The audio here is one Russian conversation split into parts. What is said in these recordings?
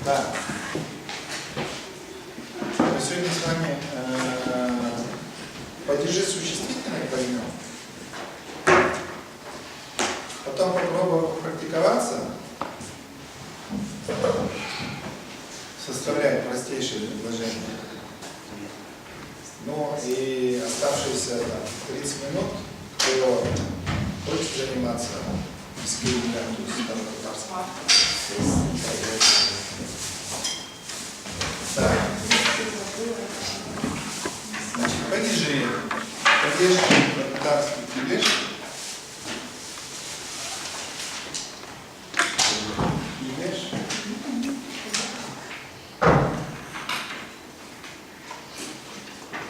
Да. Мы сегодня с вами падежи существительных поймем. Потом попробуем практиковаться, составлять простейшие предложения. Ну и оставшиеся 30 минут, кто хочет заниматься скиллингом, то есть старо-татарским. Так. Значит, падежи. Падеж татарский килеш.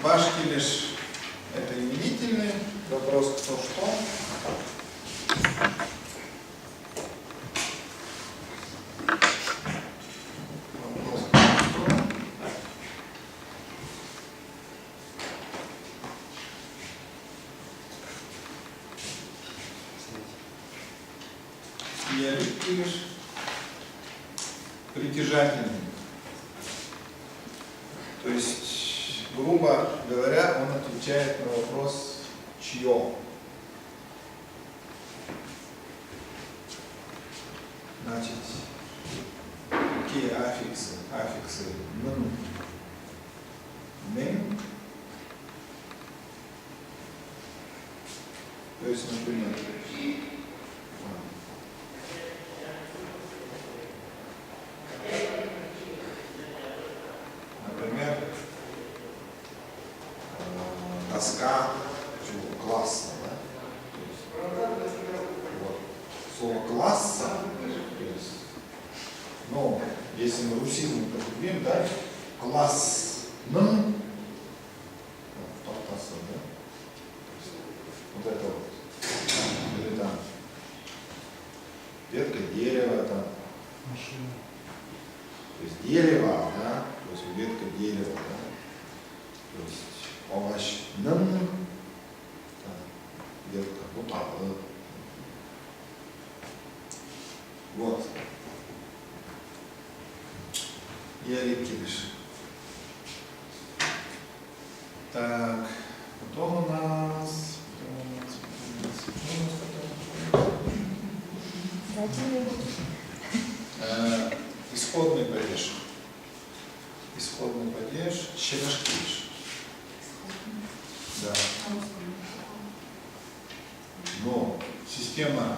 Ваш килеш — это именительный. Вопрос кто что. Вопрос кто что. Ялик килеш притяжательный. То есть, грубо говоря, он отвечает на вопрос «чье?». Значит, какие аффиксы? Аффиксы «н», «н». То есть, например, доска класса, да? Вот. Слово класса, но если мы русизм употребим, да, класс, да? Вот это вот. Или там ветка дерева, там машина. То есть дерево, да, то есть ветка дерева, да. То есть овощ, ветка, бутала. Вот. Ялик килеш. Так, потом у нас исходный падеж. Исходный падеж, щелеш килеш. Да. Но система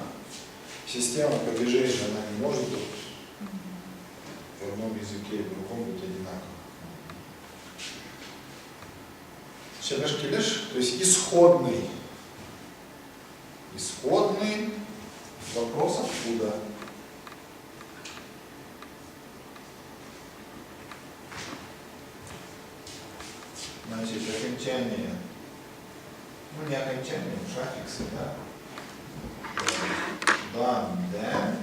падежей же она не может быть в одном языке и в другом быть одинаково. Щелеш килеш, то есть исходный. Исходный вопрос откуда. Значит, окончание, ну не окончание, аффиксы, да? Дан, дэн,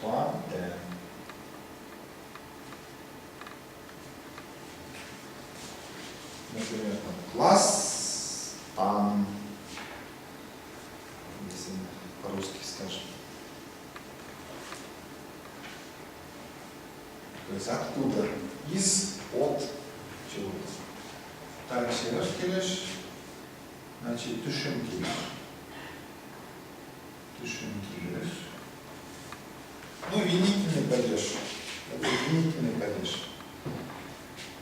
тан, дэн. Например, класс, тан, если по-русски скажем. То есть откуда? Из, от чего-то. Так, щелеш килеш, значит, тушим килеш. Тушим килеш. Ну, винительный падеж. Это винительный падеж.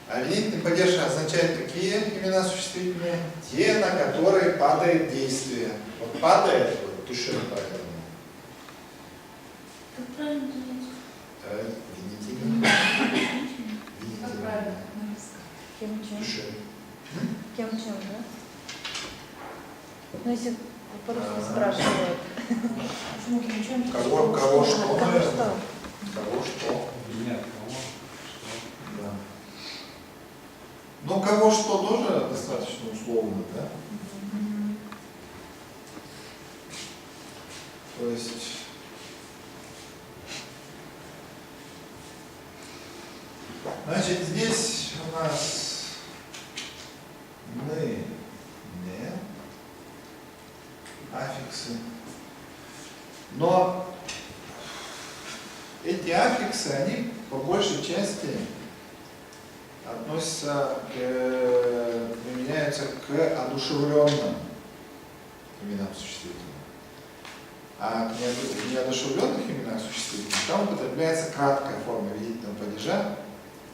А винительный падеж означает какие имена существительные? Те, на которые падает действие. Вот падает, вот, тушим поэтому. Как правильно делать? Винительный. Как правильно? Кем чем? Тушим. Кем чем, да? Ну, если по-русски спрашивают. Почему кем чем? Кого что, Кого наверное? что? Кого что? Нет, кого? Да. Ну, кого что тоже достаточно условно, да? То есть значит, здесь у нас мы, не, аффиксы. Но эти аффиксы, они по большей части относятся применяются к одушевленным именам существительных. А к неодушевленных именах существительных там употребляется краткая форма видительного падежа,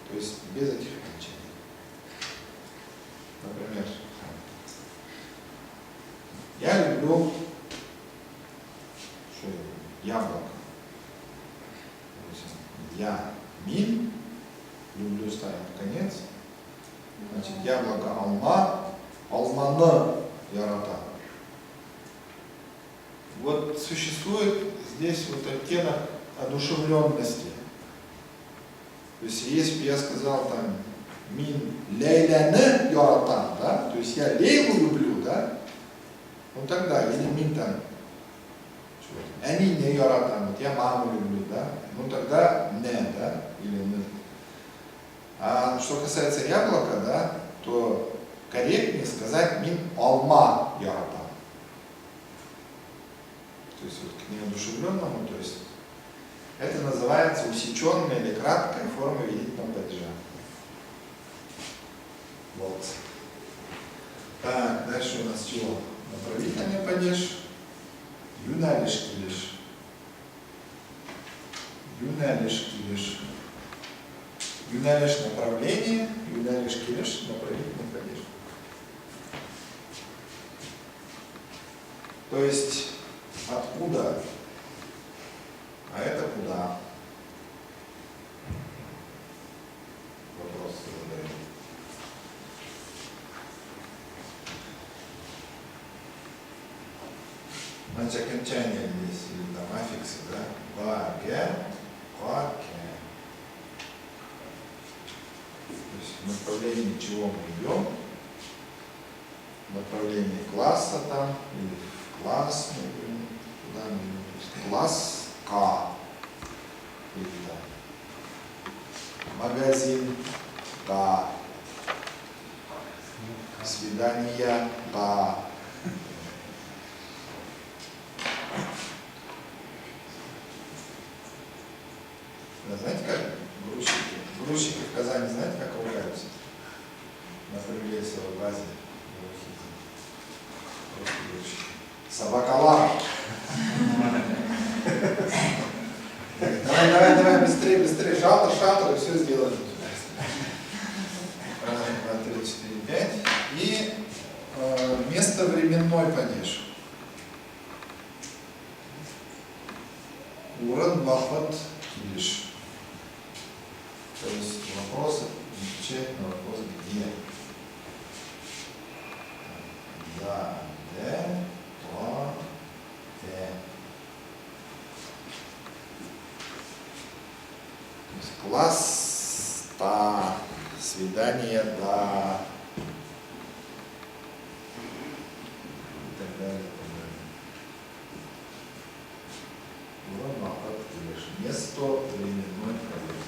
то есть без этих окончаний. Например, я люблю яблоко. Я миль, люблю ставить конец. Значит, яблоко алма, алманы ярата. Вот существует здесь вот оттенок одушевленности. То есть если бы я сказал там мин лейляны ярата, да, то есть я Лейлу люблю, да, ну тогда, или мин там они не ярата, вот я маму люблю, да, ну тогда не, да, или не. А что касается яблока, да, то корректнее сказать мин алма ярата. То есть вот к неодушевленному, то есть это называется усеченная или краткая форма видительного падежа. Вот. Так, дальше у нас чего? Направительный падеж. Юналиш килиш. Юналиш килиш. Юналиш направление, юналиш килиш направительный падеж. То есть откуда, а это куда? Вопрос задаю. Значит, окончание здесь, или там аффиксы, да? Ба-ге, га-ге. То есть в направлении чего мы идем? В направлении класса там, или в класс мы идем, куда мы идем? То есть класс К. Или там магазин К. Свидание К. Знаете, как грузчики в Казани, знаете, как ругаются? На Фрилейсовой базе. Собаколар. Давай, быстрее, шатер, и все сделаем. 1, 2, 3, 4, 5. И местовременной падеж. Уран, вахот, килиш. То есть вопрос отвечает на вопрос где. Да, де, то, те. То есть класс, та, свидание, да. И так далее, и так далее. Уран, вахот, килиш. Место временной падеж.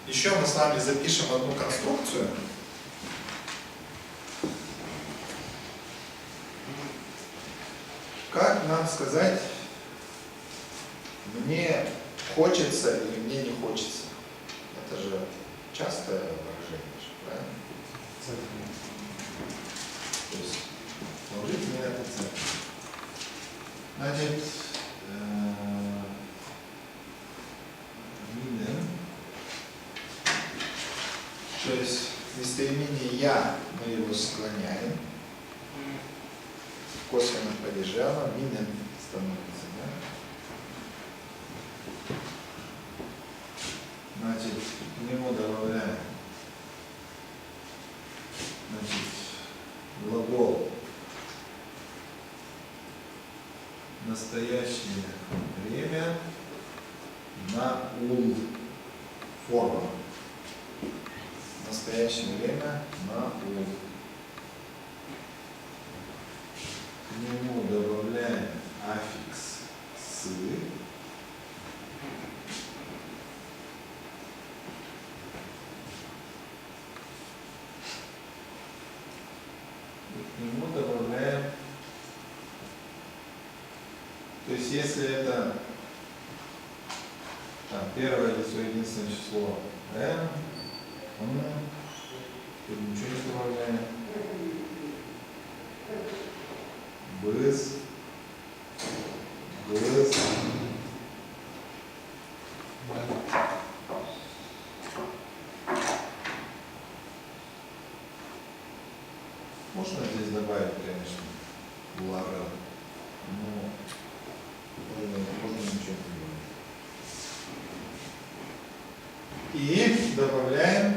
Еще мы с вами запишем одну конструкцию. Как нам сказать, мне хочется или мне не хочется? Это же частое выражение, правильно? То есть положительный это цель. Значит, то есть местоимение «я» мы его склоняем, косвенно падеже, оно минен становится, да? Значит, настоящее время на ул. Форма. Настоящее время на ул. К нему добавляем аффикс «с». И к нему добавляем, то есть если это там, первое лицо, единственное число n, тут ничего не добавляем. Без. Можно здесь добавить, конечно, лара, но можно ничего не делать. И добавляем,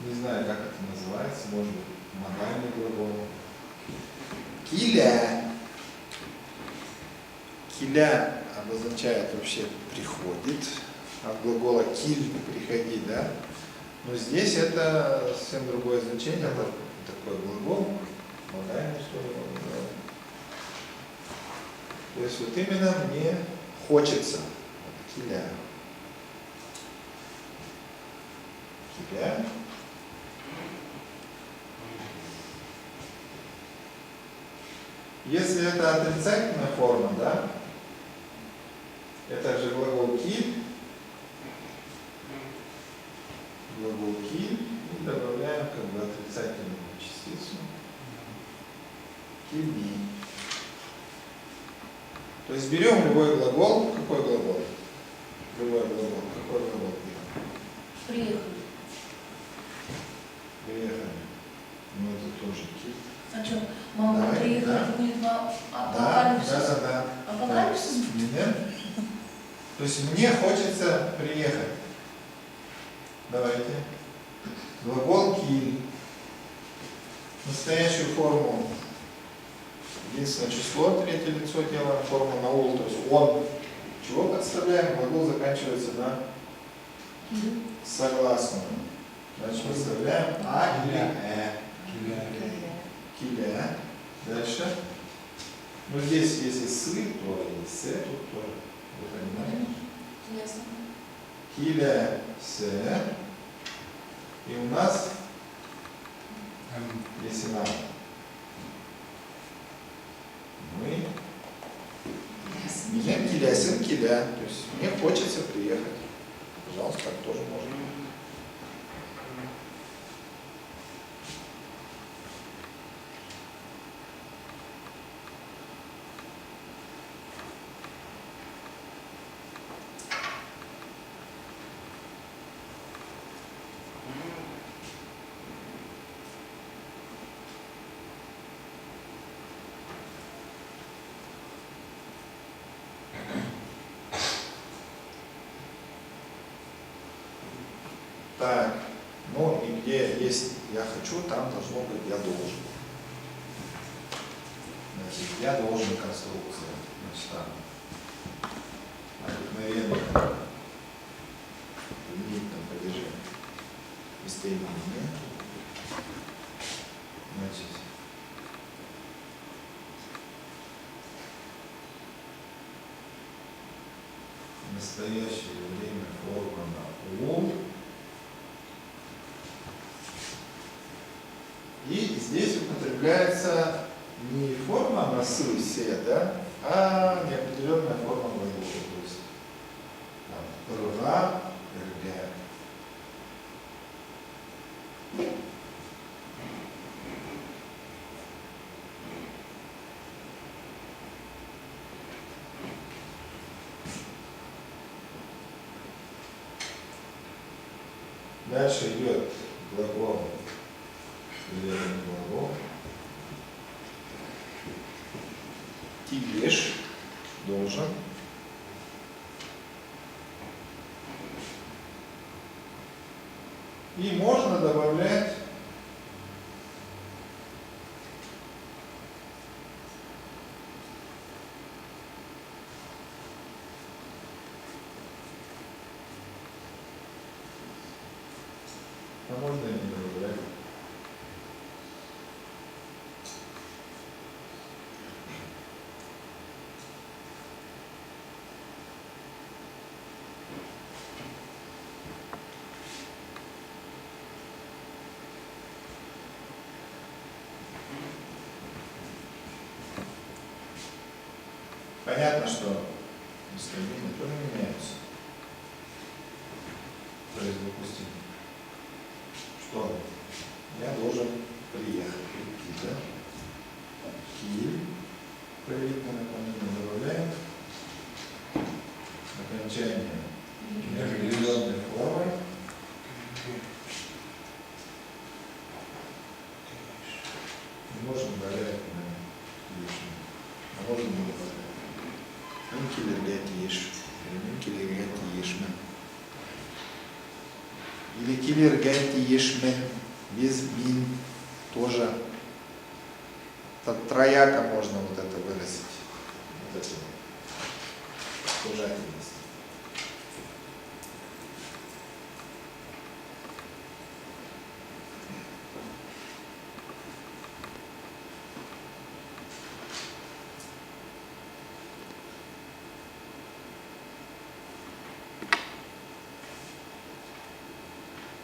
не знаю, как это называется, может быть, модальный глагол. Киля. Киля обозначает вообще приходит, от глагола киль приходи, да? Но здесь это совсем другое значение, это такой глагол, модальный, что ли, можно говорить. То есть вот именно мне хочется. Киля. Киля. Если это отрицательная форма, да, это же глагол киль. Глагол киль. И добавляем как бы отрицательную частицу. Кили. То есть берем любой глагол. Какой глагол? Любой глагол. Какой глагол берем? Приехали. Приехали. Ну это тоже киль. А что, мама Давай, приехала, да. будет Да, апокалипсис? да. Апокалипсис? Нет? То есть мне хочется приехать. Давайте. Глагол киль. Настоящую форму. Единственное число, третье лицо делаем форму на ул. То есть он. Чего подставляем? Глагол заканчивается на согласную. Значит, подставляем а или э. Киля. Дальше. Ну здесь, если сы, то и се, тут тоже. Вы понимаете? Ясно. Киля се. И у нас, если надо, мы меняем киля, сын киля. То есть мне хочется приехать. Пожалуйста, так тоже можно. Так, ну и где есть я хочу, там должно быть я должен. Значит, я должен конструкция. Значит, там обыкновенное лимитное падеже местоимение. Значит, настоящее время форма на ум. И здесь употребляется не форма на сы, се, да, а неопределенная форма глагола. То есть прва, рга. Дальше идет глагол. Верный глагол. Тилеш должен. И можно добавлять А можно и не добавлять. Понятно, что местоимения тоже меняются. То есть, допустим, что я должен приехать, прийти, да? Киль, повелительное наклонение добавляем. Окончание неопределенной формы. Не можем добавлять лишнее. А можем не добавлять. Или килергати ешмен без мин тоже. Трояко можно вот это выразить. Вот это сужательность.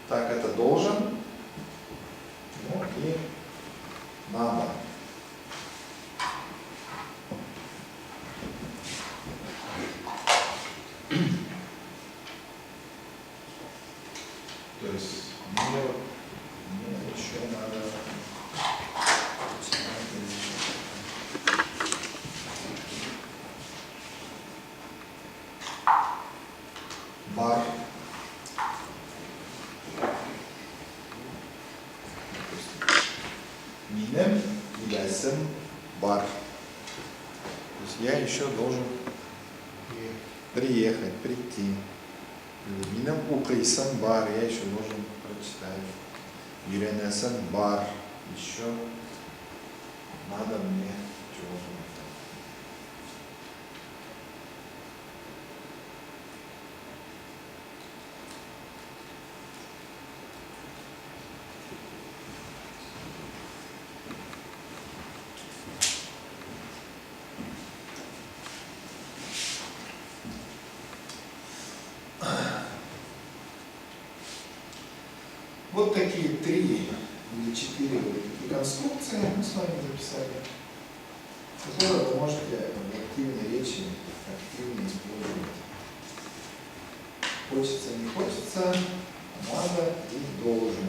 Так, это должен, ну и надо. То есть мне еще надо бар. Минем ясен бар. То есть я еще должен приехать, прийти. Минем укрысан бар, я еще должен прочитать. Юренесен бар, еще надо мне чего-то. Вот такие 3 или 4 конструкции мы с вами записали, которые вы можете в активной речи активно использовать. Хочется, не хочется, надо и должен.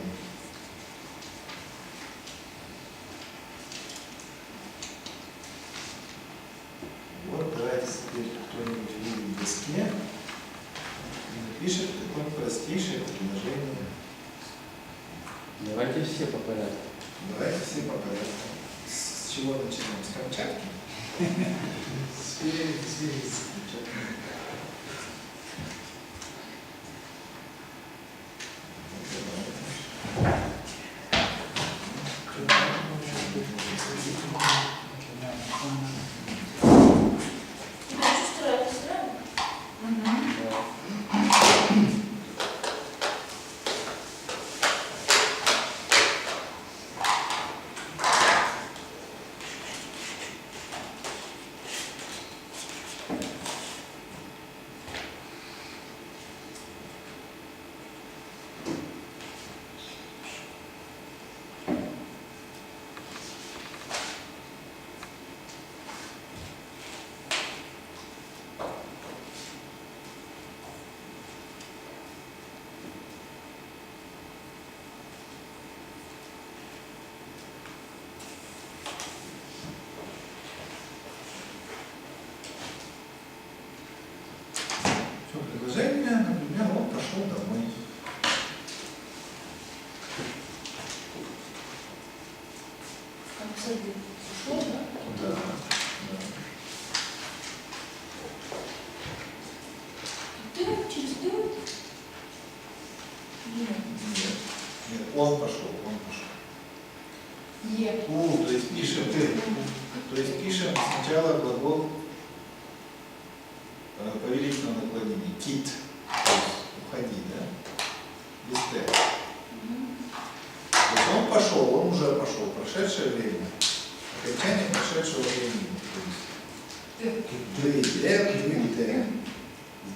Вот давайте теперь кто-нибудь видит в доске и напишет такое простейшее предложение. Давайте все по порядку. Давайте все по порядку. С чего начинаем? С Камчатки? С Камчатки. Предложение, например, он пошел домой. Ушел, да? Да. Ты через ты? Нет. Нет, он пошел. Е. То есть пишем То есть пишем сначала глагол повелительного наклонения. Кит. То есть уходи, да? Без Т. пошел, он уже пошел. Прошедшее время. Окончание прошедшего времени. Д.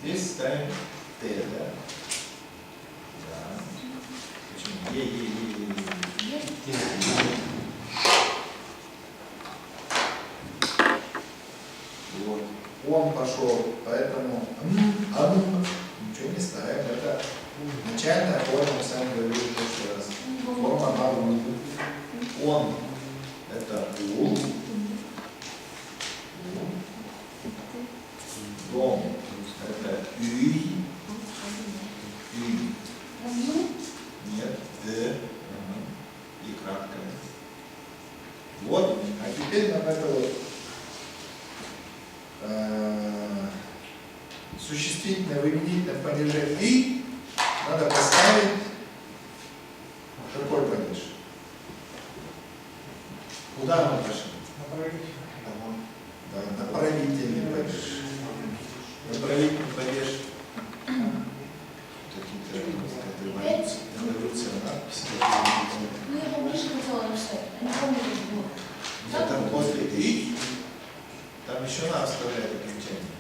Здесь ставим Т, да? Да. Почему? Вот. Он пошел, поэтому ничего не ставим. Это начальная форма, мы сами говорили в прошлый раз. Форма бабу. Он это ул. Дом это үй. Нет, д. И краткое. Вот. А теперь нам это вот существительное в именительном падеже и надо поставить какой падеж? Куда мы пошли? Да, направительный падеж. Направительный падеж. Какие-то эволюция надписи. Ну, я поближе хотела написать. Я не помню, как было. Нет, там после и там еще надо вставлять окончание.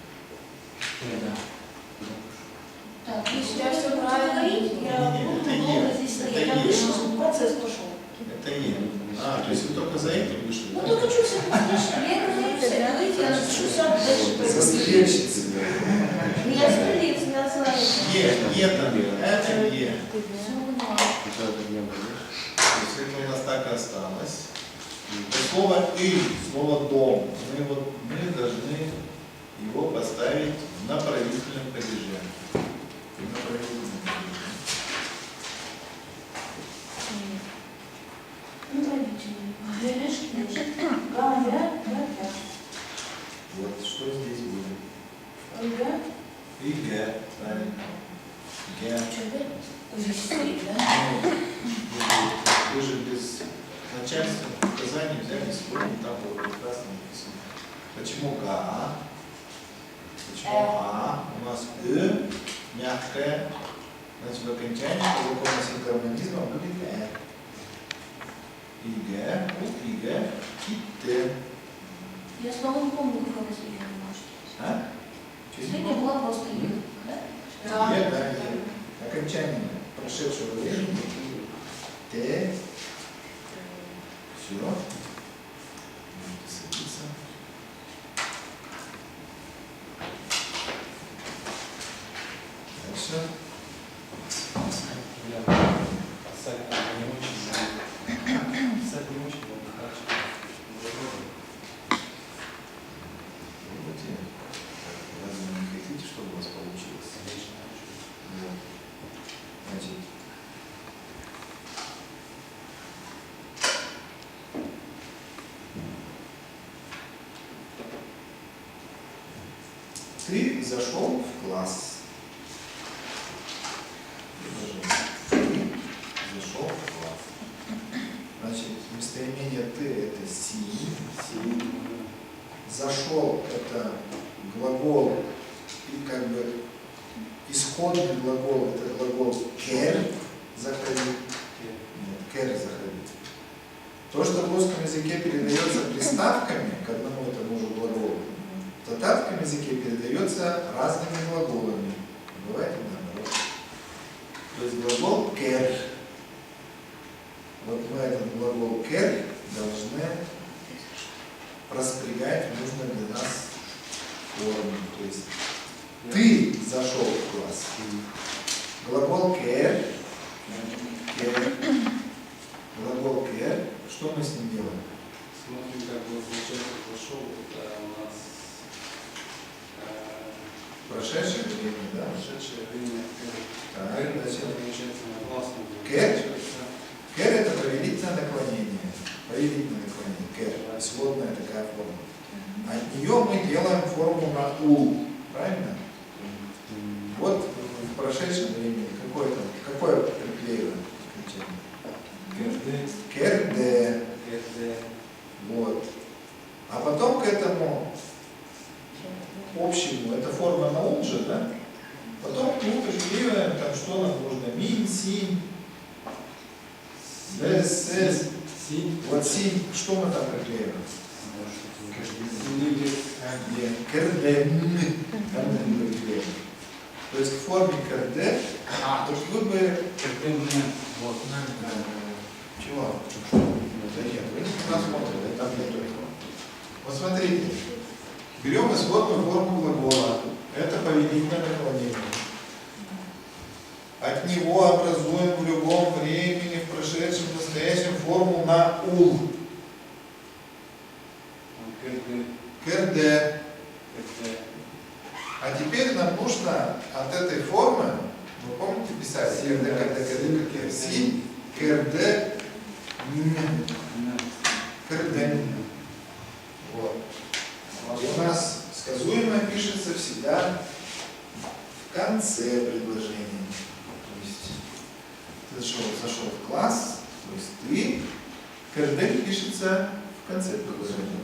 Так, если я все правильно говорить, я буду долго здесь стоять. Я вышла, чтобы процесс пошел. Это е. А, то есть вы только за этим вышли? Ну, только чувствую, я не знаю, говорите, я напишу сам дальше. Застрельщица. Я стрелец, я знаю. Е там, это е. Все поняла. То есть это у нас так и осталось. Слово и, слово дом. Мы должны его поставить в направительном падеже. Вот что здесь будет? И г, правильно. Г. Вы же без начальственных указаний взяли сегодня, там было прекрасно написано. Почему га? Почему а? У нас мягкое. Значит, в окончании по закону синхронизма будет и г, и г, и т. Я снова не помню, какой последний может. А? Последняя была просто «ю», да? Е, да, е. Окончание прошедшего времени. Т. Все. Можете садиться. Дальше. Разве вы не хотите, чтобы у вас получилось? Вот. Значит, ты зашел в класс. Ты зашел в класс. Значит, местоимение ты это си. Зашел это глагол и как бы исходный глагол это глагол кер заходить. Нет, кер заходить. То, что в русском языке передается приставками к одному и тому же глаголу, в татарском языке передается разными глаголами. Бывает и наоборот. То есть глагол кер. Вот мы этот глагол кер должны распрягать в нужной для нас форме. То есть ты зашел в класс. Глагол кер. Глагол кер. Что мы с ним делаем? Смотрим, как бы получается пошел, это у нас Прошедшее время, да? прошедшее время. Так, Значит, значит, получается на классном. Кэр? Кэр это повелительное наклонение. Повелительное наклонение. Кэр. Сводная такая форма. От нее мы делаем форму на ул. Правильно? Вот в прошедшем времени какое приклеено окончание? Керде. Вот. А потом к этому общему, это форма на ул же, да? Потом мы приклеиваем, там что нам нужно, мин, син, С. Си. Вот си, что мы там приклеим? Нет, керден. Керден мы приклеим. То есть в форме керде, то есть вы бы... Вот. Чего? Да нет, вы не посмотрели, там нет только. Вот смотрите, берем исходную форму глагола. Это повелительное наклонение. От него образуем в любом времени, в прошедшем, в настоящем форму на ул. Керде. А теперь нам нужно от этой формы, вы помните писали? Керде, керде, керде, керде, си, керде, керде. Вот. И у нас сказуемое пишется всегда в конце предложения. То есть ты зашел в класс, то есть ты, керде пишется в конце предложения.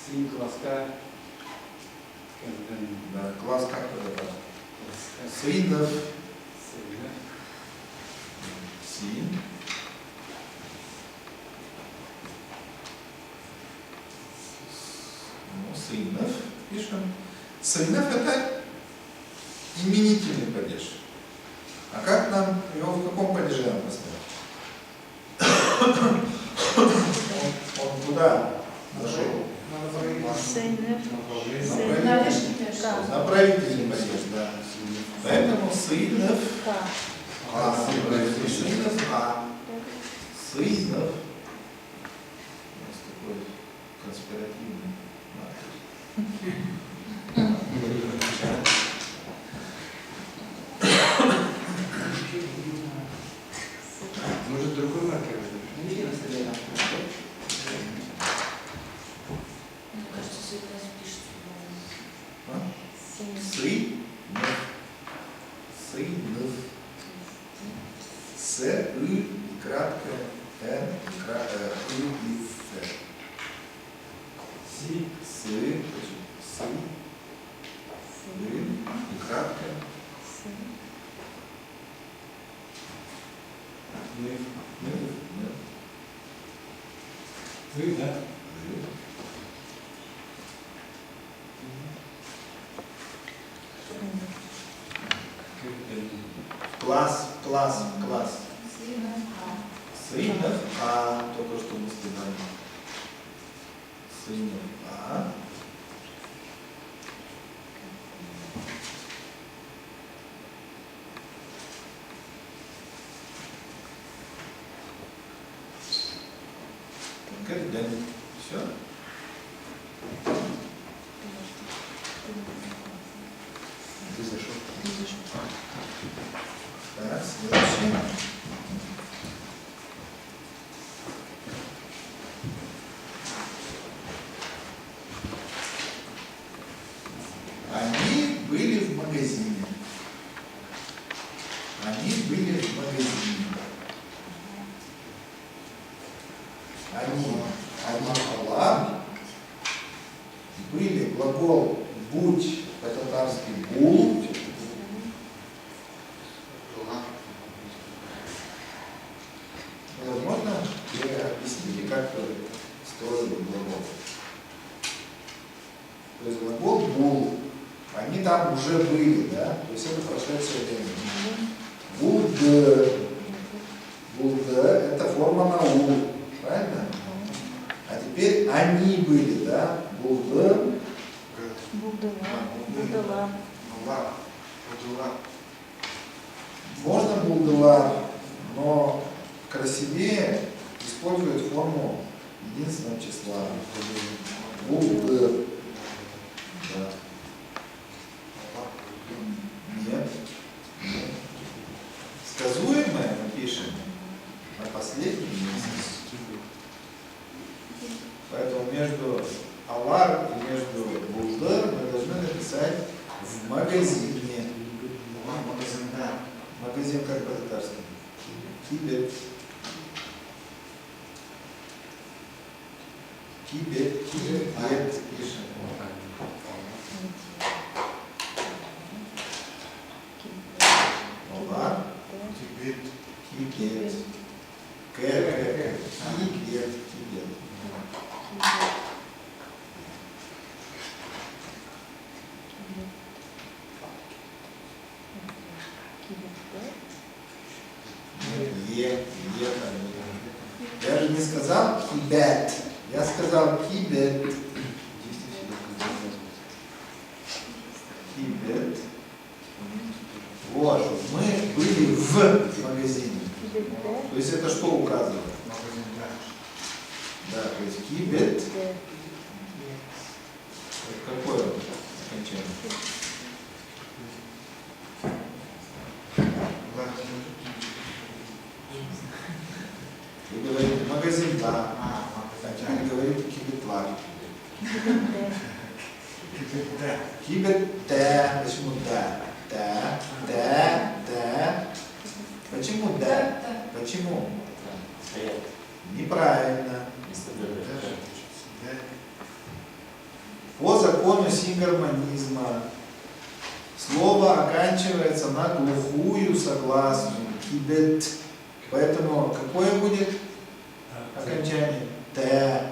Си, класска. Да, класс как это? Сыдов. Си. Сынов пишем. Сынов это именительный падеж. А как нам его в каком падеже нам поставить? Он куда зашел? Направительный падеж, да. Поэтому сынов сынов сынов. У нас такой конспиративный Может, другой маркер? Мне кажется, Сыгнов пишется. Сынов. С, И, краткое, Н, И и С. Си. И, краткое. Вы, да? Класс. Сыгнов, Сынов, только что мы сказали. Сынов, Керден. Все? Ты зашел. Так, следующий. Они были в магазине. Аллах, были глагол будь по-татарски бул. Возможно, вы объясните, как вы строили глагол. То есть глагол бул, они там уже были, да? То есть это прошедшее время. Булд это форма на ул, правильно? А теперь они были, да? Булд. Можно булдыла, но красивее используют форму единственного числа. Булд. Да. Нет. Сказуемое мы пишем на последнем месте. Поэтому между алар и между булдыр мы должны написать в магазине. Магазин как по-татарски? Кибет. Кибет пишем. Алар. Кибет. Кибет. Кибет. Я же не сказал кибет. Я сказал кибет. Кибет. Вот, мы были в магазине. То есть это что указывает? Да, то есть кибет. Какое окончание? Вы говорите магазин, да. А вы говорите кибетвар. Кибет, да. Почему да? Да. Почему да? Почему? Неправильно. По закону сингармонизма слово оканчивается на глухую согласную. Кибет. Поэтому какое будет окончание? Т.